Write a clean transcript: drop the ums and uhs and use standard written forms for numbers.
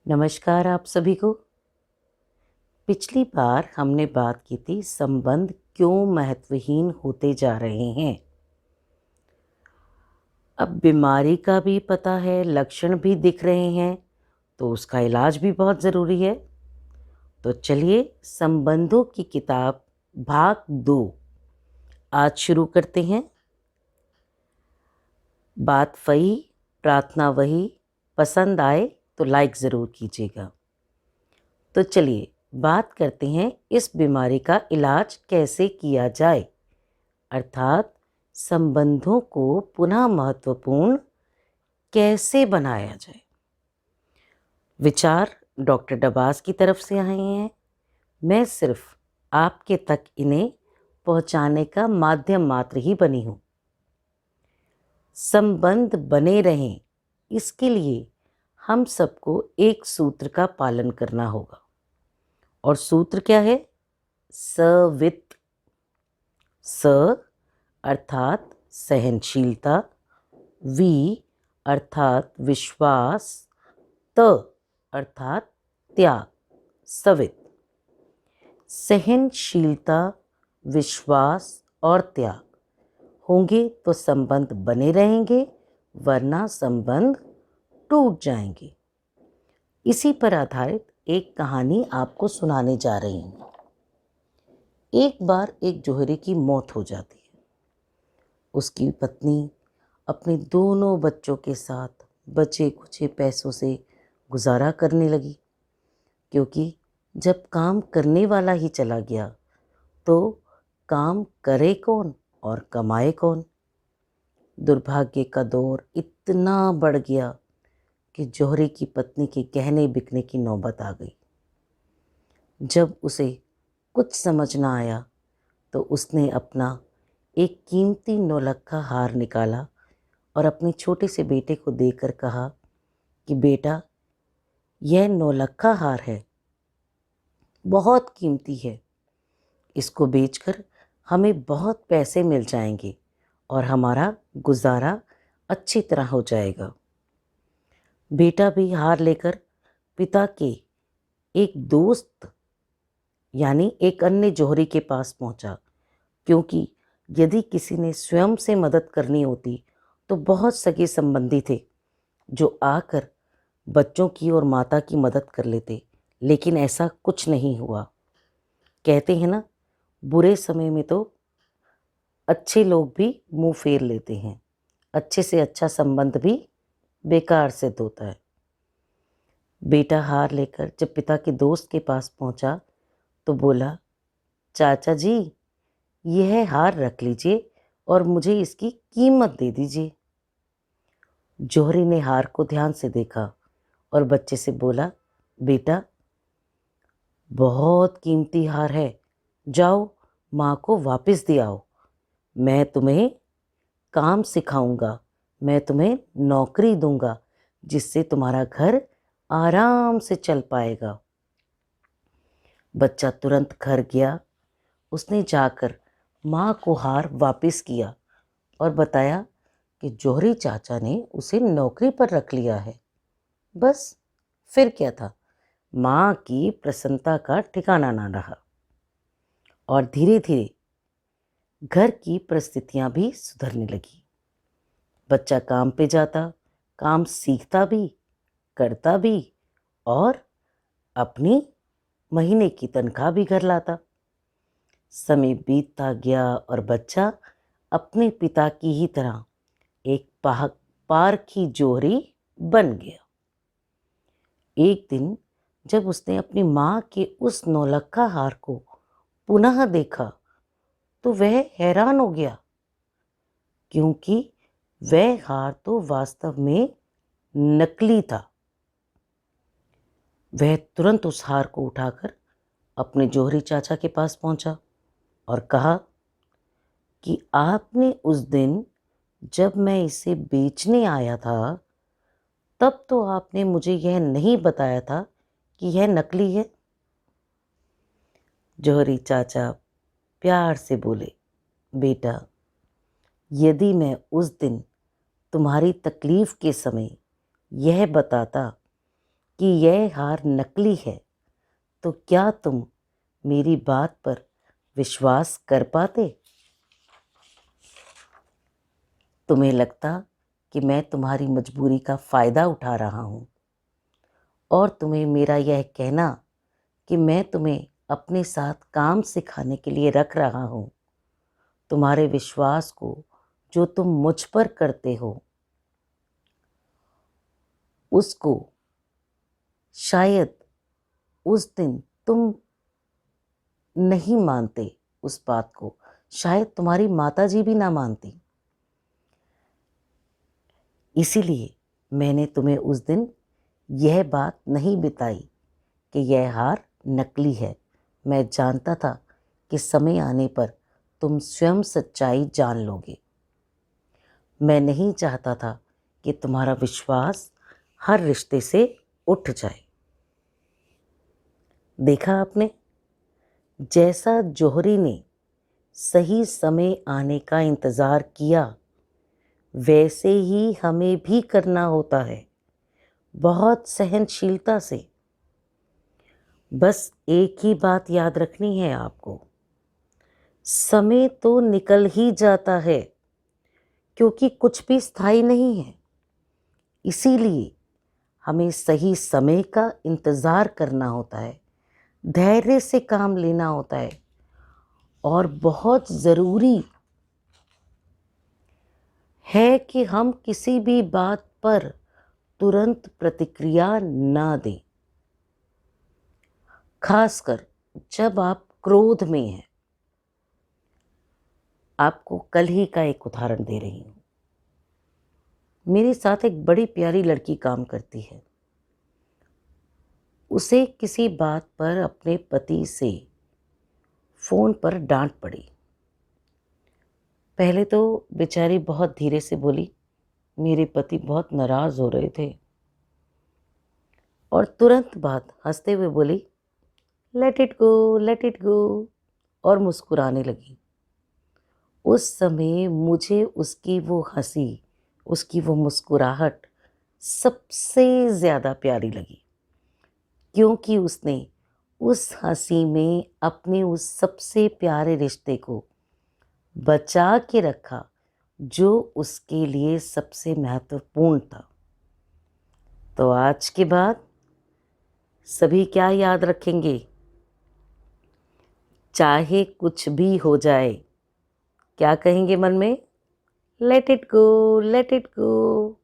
नमस्कार आप सभी को। पिछली बार हमने बात की थी संबंध क्यों महत्वहीन होते जा रहे हैं। अब बीमारी का भी पता है, लक्षण भी दिख रहे हैं, तो उसका इलाज भी बहुत ज़रूरी है। तो चलिए संबंधों की किताब भाग 2 आज शुरू करते हैं। बात वही, प्रार्थना वही। पसंद आए तो लाइक ज़रूर कीजिएगा। तो चलिए बात करते हैं इस बीमारी का इलाज कैसे किया जाए, अर्थात संबंधों को पुनः महत्वपूर्ण कैसे बनाया जाए। विचार डॉक्टर डबास की तरफ से आए हैं। मैं सिर्फ आपके तक इन्हें पहुंचाने का माध्यम मात्र ही बनी हूँ। संबंध बने रहें, इसके लिए हम सबको एक सूत्र का पालन करना होगा। और सूत्र क्या है? सवित। स अर्थात सहनशीलता, वी अर्थात विश्वास, त अर्थात त्याग। सवित। सहनशीलता, विश्वास और त्याग होंगे तो संबंध बने रहेंगे, वरना संबंध टूट जाएंगे। इसी पर आधारित एक कहानी आपको सुनाने जा रही हूँ। एक बार एक जोहरे की मौत हो जाती है। उसकी पत्नी अपने दोनों बच्चों के साथ बचे कुचे पैसों से गुजारा करने लगी, क्योंकि जब काम करने वाला ही चला गया तो काम करे कौन और कमाए कौन। दुर्भाग्य का दौर इतना बढ़ गया कि जोहरे की पत्नी के गहने बिकने की नौबत आ गई। जब उसे कुछ समझ ना आया तो उसने अपना एक कीमती नौलखा हार निकाला और अपने छोटे से बेटे को देकर कहा कि बेटा, यह नौलखा हार है, बहुत कीमती है। इसको बेचकर हमें बहुत पैसे मिल जाएंगे और हमारा गुजारा अच्छी तरह हो जाएगा। बेटा भी हार लेकर पिता के एक दोस्त यानी एक अन्य जोहरी के पास पहुंचा, क्योंकि यदि किसी ने स्वयं से मदद करनी होती तो बहुत सगे संबंधी थे जो आकर बच्चों की और माता की मदद कर लेते, लेकिन ऐसा कुछ नहीं हुआ। कहते हैं ना, बुरे समय में तो अच्छे लोग भी मुंह फेर लेते हैं। अच्छे से अच्छा संबंध भी बेकार सिद्ध होता है। बेटा हार लेकर जब पिता के दोस्त के पास पहुंचा तो बोला, चाचा जी, यह हार रख लीजिए और मुझे इसकी कीमत दे दीजिए। जोहरी ने हार को ध्यान से देखा और बच्चे से बोला, बेटा, बहुत कीमती हार है, जाओ माँ को वापस दे आओ। मैं तुम्हें काम सिखाऊंगा, मैं तुम्हें नौकरी दूंगा जिससे तुम्हारा घर आराम से चल पाएगा। बच्चा तुरंत घर गया। उसने जाकर माँ को हार वापस किया और बताया कि जोहरी चाचा ने उसे नौकरी पर रख लिया है। बस, फिर क्या था, माँ की प्रसन्नता का ठिकाना ना रहा और धीरे धीरे घर की परिस्थितियां भी सुधरने लगी। बच्चा काम पे जाता, काम सीखता भी, करता भी और अपनी महीने की तनख्वाह भी घर लाता। समय बीतता गया और बच्चा अपने पिता की ही तरह एक पारखी जोहरी बन गया। एक दिन जब उसने अपनी माँ के उस नौलखा हार को पुनः देखा तो वह हैरान हो गया, क्योंकि वह हार तो वास्तव में नकली था। वह तुरंत उस हार को उठाकर अपने जोहरी चाचा के पास पहुंचा और कहा कि आपने उस दिन जब मैं इसे बेचने आया था, तब तो आपने मुझे यह नहीं बताया था कि यह नकली है। जोहरी चाचा प्यार से बोले, बेटा, यदि मैं उस दिन तुम्हारी तकलीफ के समय यह बताता कि यह हार नकली है, तो क्या तुम मेरी बात पर विश्वास कर पाते? तुम्हें लगता कि मैं तुम्हारी मजबूरी का फ़ायदा उठा रहा हूँ और तुम्हें मेरा यह कहना कि मैं तुम्हें अपने साथ काम सिखाने के लिए रख रहा हूँ, तुम्हारे विश्वास को जो तुम मुझ पर करते हो उसको शायद उस दिन तुम नहीं मानते, उस बात को शायद तुम्हारी माताजी भी ना मानती। इसीलिए मैंने तुम्हें उस दिन यह बात नहीं बताई कि यह हार नकली है। मैं जानता था कि समय आने पर तुम स्वयं सच्चाई जान लोगे। मैं नहीं चाहता था कि तुम्हारा विश्वास हर रिश्ते से उठ जाए। देखा आपने, जैसा जौहरी ने सही समय आने का इंतज़ार किया, वैसे ही हमें भी करना होता है, बहुत सहनशीलता से। बस एक ही बात याद रखनी है आपको, समय तो निकल ही जाता है, क्योंकि कुछ भी स्थायी नहीं है। इसीलिए हमें सही समय का इंतज़ार करना होता है, धैर्य से काम लेना होता है और बहुत ज़रूरी है कि हम किसी भी बात पर तुरंत प्रतिक्रिया ना दें, खासकर जब आप क्रोध में हैं। आपको कल ही का एक उदाहरण दे रही हूँ। मेरे साथ एक बड़ी प्यारी लड़की काम करती है। उसे किसी बात पर अपने पति से फ़ोन पर डांट पड़ी। पहले तो बेचारी बहुत धीरे से बोली, मेरे पति बहुत नाराज़ हो रहे थे, और तुरंत बाद हंसते हुए बोली, लेट इट गो, और मुस्कुराने लगी। उस समय मुझे उसकी वो हंसी, उसकी वो मुस्कुराहट सबसे ज़्यादा प्यारी लगी, क्योंकि उसने उस हंसी में अपने उस सबसे प्यारे रिश्ते को बचा के रखा जो उसके लिए सबसे महत्वपूर्ण था। तो आज के बाद सभी क्या याद रखेंगे? चाहे कुछ भी हो जाए, क्या कहेंगे मन में? Let it go, let it go.